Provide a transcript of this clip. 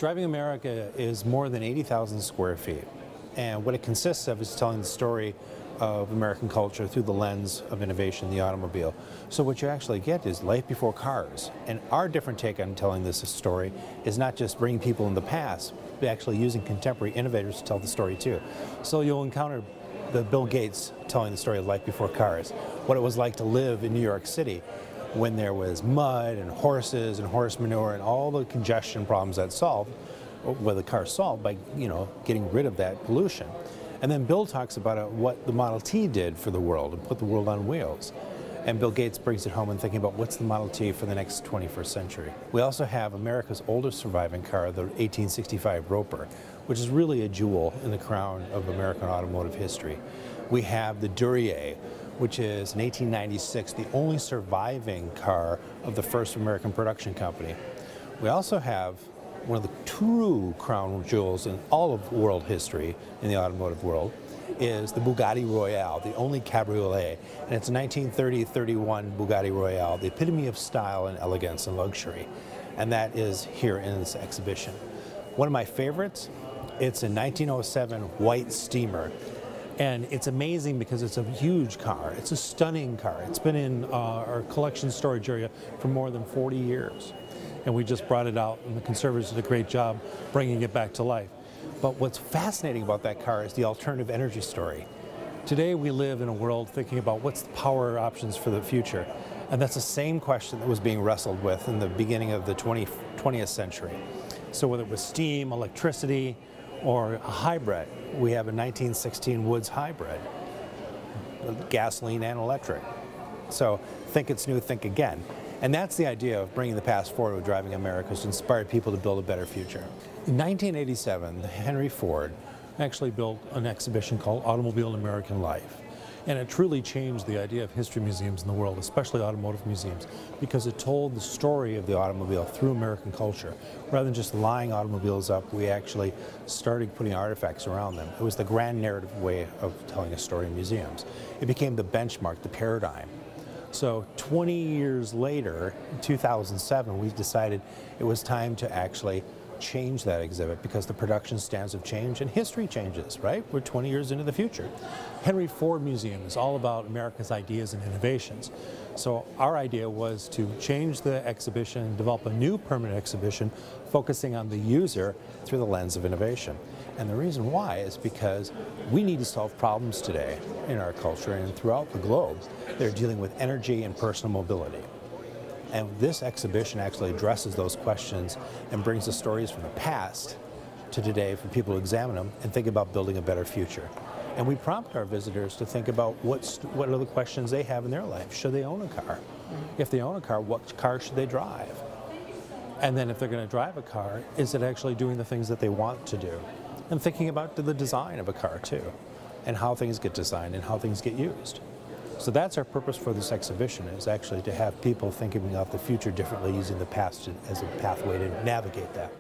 Driving America is more than 80,000 square feet. And what it consists of is telling the story of American culture through the lens of innovation, the automobile. So what you actually get is life before cars. And our different take on telling this story is not just bringing people in the past, but actually using contemporary innovators to tell the story too. So you'll encounter the Bill Gates telling the story of life before cars, what it was like to live in New York City when there was mud and horses and horse manure and all the congestion problems that solved, well, the car solved by, getting rid of that pollution. And then Bill talks about what the Model T did for the world and put the world on wheels. And Bill Gates brings it home and thinking about what's the Model T for the next 21st century. We also have America's oldest surviving car, the 1865 Roper, which is really a jewel in the crown of American automotive history. We have the Duryea, which is in 1896 the only surviving car of the first American production company. We also have one of the true crown jewels in all of world history in the automotive world is the Bugatti Royale, the only cabriolet. And it's a 1930-31 Bugatti Royale, the epitome of style and elegance and luxury. And that is here in this exhibition. One of my favorites, it's a 1907 white steamer. And it's amazing because it's a huge car. It's a stunning car. It's been in our collection storage area for more than 40 years. And we just brought it out, and the conservators did a great job bringing it back to life. But what's fascinating about that car is the alternative energy story. Today we live in a world thinking about what's the power options for the future. And that's the same question that was being wrestled with in the beginning of the 20th century. So whether it was steam, electricity, or a hybrid, we have a 1916 Woods hybrid, gasoline and electric. So think it's new, think again. And that's the idea of bringing the past forward with Driving America, to inspire people to build a better future. In 1987, Henry Ford actually built an exhibition called Automobile in American Life. And it truly changed the idea of history museums in the world, especially automotive museums, because it told the story of the automobile through American culture. Rather than just lining automobiles up, we actually started putting artifacts around them. It was the grand narrative way of telling a story in museums. It became the benchmark, the paradigm. So 20 years later, in 2007, we decided it was time to actually change that exhibit because the production standards have changed and history changes, right? We're 20 years into the future. Henry Ford Museum is all about America's ideas and innovations. So our idea was to change the exhibition and develop a new permanent exhibition focusing on the user through the lens of innovation. And the reason why is because we need to solve problems today in our culture and throughout the globe. They're dealing with energy and personal mobility. And this exhibition actually addresses those questions and brings the stories from the past to today for people to examine them and think about building a better future. And we prompt our visitors to think about what are the questions they have in their life. Should they own a car? If they own a car, what car should they drive? And then if they're going to drive a car, is it actually doing the things that they want to do? And thinking about the design of a car too, and how things get designed and how things get used. So that's our purpose for this exhibition, is actually to have people thinking about the future differently, using the past as a pathway to navigate that.